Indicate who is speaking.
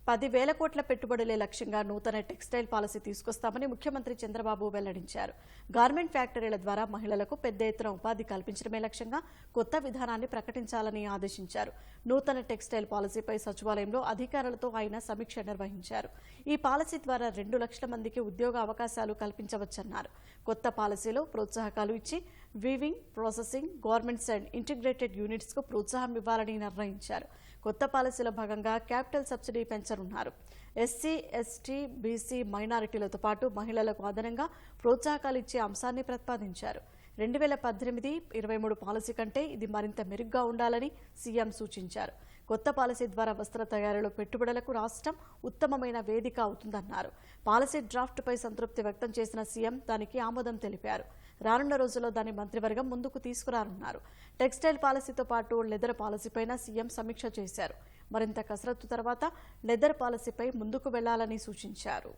Speaker 1: 10,000 కోట్ల పెట్టుబడులే లక్ష్యంగా నూతన టెక్స్టైల్ పాలసీ తీసుకొస్తామని ముఖ్యమంత్రి చంద్రబాబు వెల్లడించారు. గార్మెంట్ ఫ్యాక్టరీల ద్వారా మహిళలకు పెద్ద ఎత్తున ఉపాధి కల్పించడమే లక్ష్యంగా కొత్త విధానాన్ని ప్రకటించాలని ఆదేశించారు. నూతన టెక్స్టైల్ పాలసీపై సచివాలయంలో అధికారులతో ఆయన సమీక్ష నిర్వహించారు. ఈ పాలసీ ద్వారా 2 లక్షల మందికి ఉద్యోగ అవకాశాలు కల్పించవచ్చన్నారు. కొత్త పాలసీలో ప్రోత్సాహకాలు ఇచ్చి weaving, processing, garments and integrated units కు ప్రోత్సాహం ఇవ్వాలని నిర్ణయించారు. కొత్త పాలసీలో భాగంగా క్యాపిటల్ సబ్సిడీ పెంచనున్నారు. ఎస్సీ, ఎస్టీ, బీసీ, మైనారిటీలతో పాటు మహిళలకు అదనంగా ప్రోత్సాహకాలు ఇచ్చే అంశాన్ని ప్రతిపాదించారు. 2018-23 పాలసీ కంటే ఇది మరింత మెరుగ్గా ఉండాలని సీఎం సూచించారు. కొత్త పాలసీ ద్వారా వస్త్ర తయారీలో పెట్టుబడులకు రాష్ట్రం ఉత్తమమైన వేదిక అవుతుందన్నారు. పాలసీ డ్రాఫ్ట్పై సంతృప్తి వ్యక్తం చేసిన సీఎం దానికి ఆమోదం తెలిపారు. రానున్న రోజుల్లో దాని మంత్రివర్గం ముందుకు తీసుకురానున్నారు. టెక్స్టైల్ పాలసీతో పాటు లెదర్ పాలసీపైన సీఎం సమీక్ష చేశారు. మరింత కసరత్తు తర్వాత లెదర్ పాలసీపై ముందుకు వెళ్లాలని సూచించారు.